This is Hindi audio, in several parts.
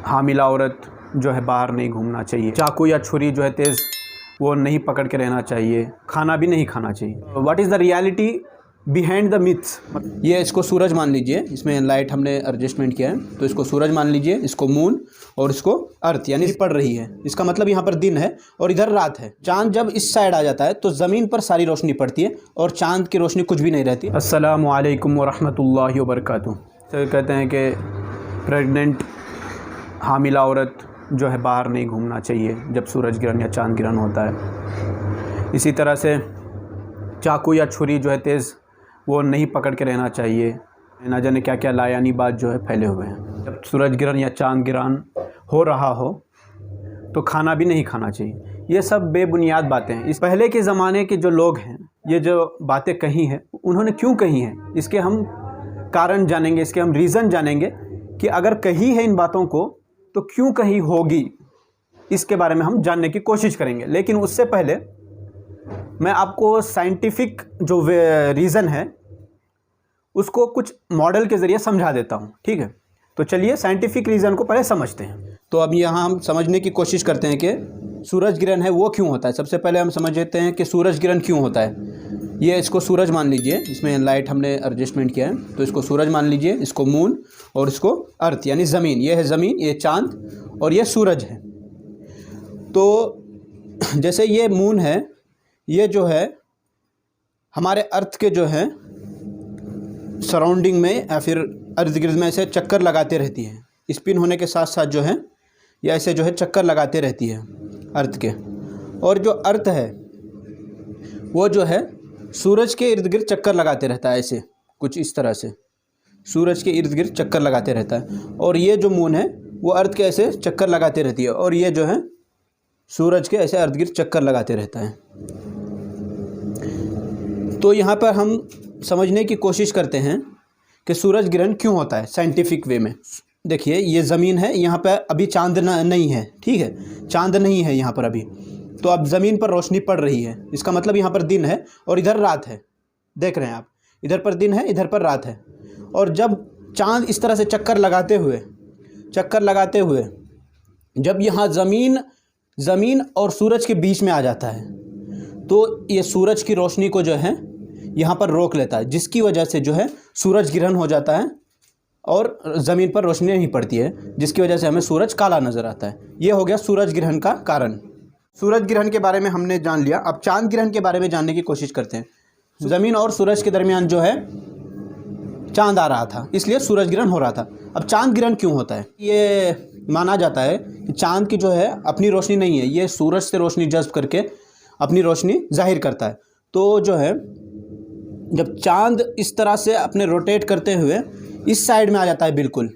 हामिला औरत जो है बाहर नहीं घूमना चाहिए। चाकू या छुरी जो है तेज़ वो नहीं पकड़ के रहना चाहिए। खाना भी नहीं खाना चाहिए। What is the reality behind the myths. ये इसको सूरज मान लीजिए, इसमें लाइट हमने एडजस्टमेंट किया है, तो इसको सूरज मान लीजिए, इसको मून और इसको अर्थ यानी पड़ रही है। इसका मतलब यहाँ पर दिन है और इधर रात है। चांद जब इस साइड आ जाता है तो ज़मीन पर सारी रोशनी पड़ती है और चांद की रोशनी कुछ भी नहीं रहती। अस्सलामु अलैकुम वरहमतुल्लाहि वबरकातुहू। तो कहते हैं कि प्रेग्नेंट हामिला औरत जो है बाहर नहीं घूमना चाहिए जब सूरज ग्रहण या चांद ग्रहण होता है। इसी तरह से चाकू या छुरी जो है तेज़ वो नहीं पकड़ के रहना चाहिए। ना जाने क्या क्या लायानी बात जो है फैले हुए हैं। जब सूरज ग्रहण या चांद ग्रहण हो रहा हो तो खाना भी नहीं खाना चाहिए। ये सब बेबुनियाद बातें हैं। इस पहले के ज़माने के जो लोग हैं ये जो बातें कही हैं उन्होंने क्यों कही हैं, इसके हम कारण जानेंगे, इसके हम रीज़न जानेंगे कि अगर कही है इन बातों को तो क्यों कही होगी, इसके बारे में हम जानने की कोशिश करेंगे। लेकिन उससे पहले मैं आपको साइंटिफिक जो रीज़न है उसको कुछ मॉडल के ज़रिए समझा देता हूँ, ठीक है। तो चलिए साइंटिफिक रीज़न को पहले समझते हैं। तो अब यहाँ हम समझने की कोशिश करते हैं कि सूरज ग्रहण है वो क्यों होता है। सबसे पहले हम समझ लेते हैं कि सूरज ग्रहण क्यों होता है। ये इसको सूरज मान लीजिए, इसमें लाइट हमने एडजस्टमेंट किया है, तो इसको सूरज मान लीजिए, इसको मून और इसको अर्थ यानी ज़मीन। ये है ज़मीन, ये चांद और ये सूरज है। तो जैसे ये मून है, ये जो है हमारे अर्थ के जो है सराउंडिंग में या फिर अर्ध गिर्द में ऐसे चक्कर लगाते रहती है। स्पिन होने के साथ साथ जो है ये ऐसे जो है चक्कर लगाते रहती है अर्थ के। और जो अर्थ है वो जो है सूरज के इर्द गिर्द चक्कर लगाते रहता है, ऐसे कुछ इस तरह से सूरज के इर्द गिर्द चक्कर लगाते रहता है। और ये जो मून है वो अर्थ के ऐसे चक्कर लगाते रहती है और ये जो है सूरज के ऐसे इर्द गिर्द चक्कर लगाते रहता है। तो यहाँ पर हम समझने की कोशिश करते हैं कि सूरज ग्रहण क्यों होता है साइंटिफिक वे में। देखिए ये ज़मीन है, यहाँ पर अभी चांद नहीं है, ठीक है, चांद नहीं है यहाँ पर अभी। तो अब ज़मीन पर रोशनी पड़ रही है, इसका मतलब यहाँ पर दिन है और इधर रात है। देख रहे हैं आप, इधर पर दिन है, इधर पर रात है। और जब चांद इस तरह से चक्कर लगाते हुए जब यहाँ ज़मीन और सूरज के बीच में आ जाता है तो ये सूरज की रोशनी को जो है यहाँ पर रोक लेता है, जिसकी वजह से जो है सूरज ग्रहण हो जाता है और ज़मीन पर रोशनी नहीं पड़ती है, जिसकी वजह से हमें सूरज काला नज़र आता है। ये हो गया सूरज ग्रहण का कारण। सूरज ग्रहण के बारे में हमने जान लिया। अब चांद ग्रहण के बारे में जानने की कोशिश करते हैं। ज़मीन और सूरज के दरमियान जो है चांद आ रहा था, इसलिए सूरज ग्रहण हो रहा था। अब चांद ग्रहण क्यों होता है? ये माना जाता है कि चांद की जो है अपनी रोशनी नहीं है, ये सूरज से रोशनी जज्ब करके अपनी रोशनी जाहिर करता है। तो जो है जब चांद इस तरह से अपने रोटेट करते हुए इस साइड में आ जाता है, बिल्कुल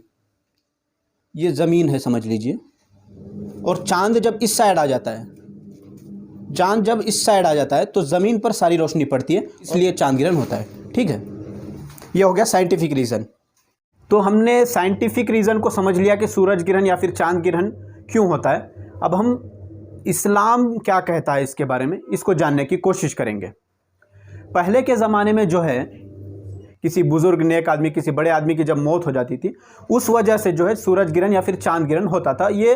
ये ज़मीन है समझ लीजिए, और चांद जब इस साइड आ जाता है तो ज़मीन पर सारी रोशनी पड़ती है, इसलिए चांद ग्रहण होता है, ठीक है। ये हो गया साइंटिफिक रीज़न। तो हमने साइंटिफिक रीज़न को समझ लिया कि सूरज ग्रहण या फिर चांद ग्रहण क्यों होता है। अब हम इस्लाम क्या कहता है इसके बारे में, इसको जानने की कोशिश करेंगे। पहले के ज़माने में जो है किसी बुज़ुर्ग नेक आदमी, किसी बड़े आदमी की जब मौत हो जाती थी, उस वजह से जो है सूरज ग्रहण या फिर चांद ग्रहण होता था। ये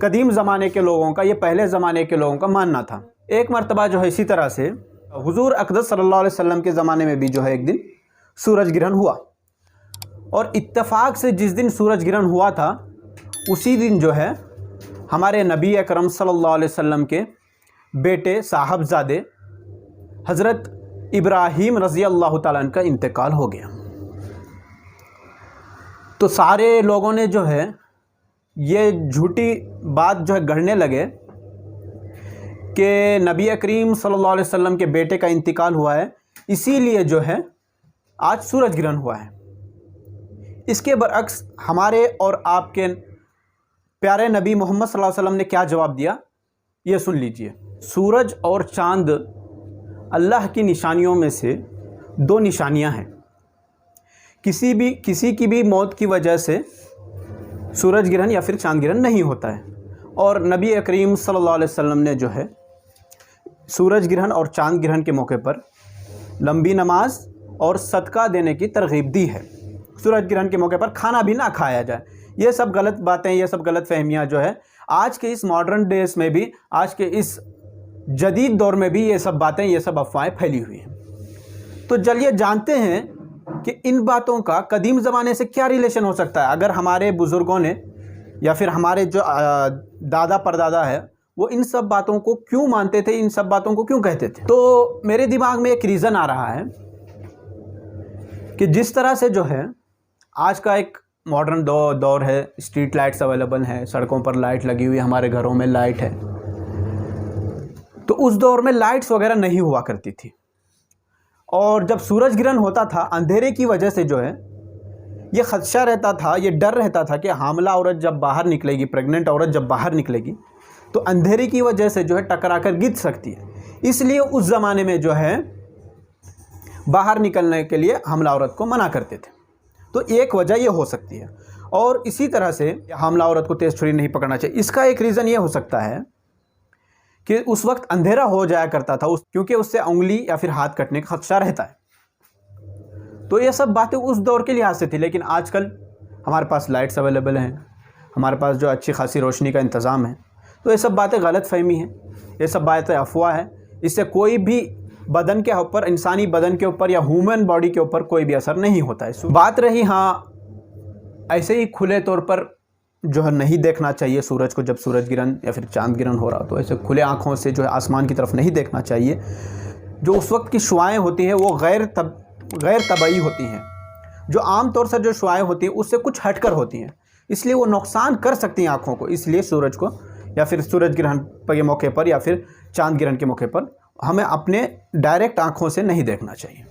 कदीम ज़माने के लोगों का, ये पहले ज़माने के लोगों का मानना था। एक मरतबा जो है इसी तरह से हुज़ूर अक़दस सल्लल्लाहु अलैहि वसल्लम के ज़माने में भी जो है एक दिन सूरज ग्रहण हुआ। और इत्तेफाक से जिस दिन सूरज ग्रहण हुआ था उसी दिन जो है हमारे नबी अकरम सल्लल्लाहु अलैहि वसल्लम के बेटे साहबजादे हज़रत इब्राहीम रज़ी अल्लाह ताला अन्हु का इंतकाल हो गया। तो सारे लोगों ने जो है ये झूठी बात जो है गढ़ने लगे कि नबी करीम सल्लल्लाहु अलैहि वसल्लम के बेटे का इंतकाल हुआ है, इसीलिए जो है आज सूरज ग्रहण हुआ है। इसके बरअक्स हमारे और आपके प्यारे नबी मोहम्मद सल्लल्लाहु अलैहि वसल्लम ने क्या जवाब दिया, ये सुन लीजिए। सूरज और चांद अल्लाह की निशानियों में से दो निशानियां हैं। किसी की भी मौत की वजह से सूरज ग्रहण या फिर चांद ग्रहण नहीं होता है। और नबी करीम सल्लल्लाहु अलैहि वसल्लम ने जो है सूरज ग्रहण और चांद ग्रहण के मौके पर लंबी नमाज और सदका देने की तरगीब दी है। सूरज ग्रहण के मौके पर खाना भी ना खाया जाए, ये सब गलत बातें, ये सब गलत फहमियाँ जो है आज के इस मॉडर्न डेज में भी, आज के इस जदीद दौर में भी ये सब बातें, ये सब अफवाहें फैली हुई हैं। तो चलिए जानते हैं कि इन बातों का कदीम ज़माने से क्या रिलेशन हो सकता है। अगर हमारे बुज़ुर्गों ने या फिर हमारे जो दादा परदादा है वो इन सब बातों को क्यों मानते थे, इन सब बातों को क्यों कहते थे। तो मेरे दिमाग में एक रीज़न आ रहा है कि जिस तरह से जो है आज का एक मॉडर्न दौर है, स्ट्रीट लाइट्स अवेलेबल हैं, सड़कों पर लाइट लगी हुई, हमारे घरों में लाइट है। तो उस दौर में लाइट्स वगैरह नहीं हुआ करती थी, और जब सूरज ग्रहण होता था अंधेरे की वजह से जो है ये खदशा रहता था, ये डर रहता था कि हामला औरत जब बाहर निकलेगी, प्रेग्नेंट औरत जब बाहर निकलेगी तो अंधेरे की वजह से जो है टकरा कर गिर सकती है। इसलिए उस ज़माने में जो है बाहर निकलने के लिए हमला औरत को मना करते थे। तो एक वजह ये हो सकती है। और इसी तरह से हमला औरत को तेज़ छुरी नहीं पकड़ना चाहिए, इसका एक रीज़न ये हो सकता है कि उस वक्त अंधेरा हो जाया करता था, क्योंकि उससे उंगली या फिर हाथ कटने का खदशा रहता है। तो ये सब बातें उस दौर के लिहाज से थी। लेकिन आजकल हमारे पास लाइट्स अवेलेबल हैं, हमारे पास जो अच्छी खासी रोशनी का इंतज़ाम है, तो ये सब बातें गलत फहमी हैं, ये सब बातें अफवाह है। इससे कोई भी बदन के ऊपर, इंसानी बदन के ऊपर या ह्यूमन बॉडी के ऊपर कोई भी असर नहीं होता है। बात रही हाँ ऐसे ही खुले तौर पर जो है नहीं देखना चाहिए सूरज को, जब सूरज ग्रहण या फिर चांद ग्रहण हो रहा हो तो ऐसे खुले आँखों से जो है आसमान की तरफ नहीं देखना चाहिए। जो उस वक्त की शुआएँ होती हैं वो गैर तबई होती हैं, जो आम तौर से जो शुआएँ होती हैं उससे कुछ हटकर होती हैं, इसलिए वो नुकसान कर सकती हैं आँखों को। इसलिए सूरज को या फिर सूरज ग्रहण के मौके पर या फिर चांद ग्रहण के मौके पर हमें अपने डायरेक्ट आँखों से नहीं देखना चाहिए।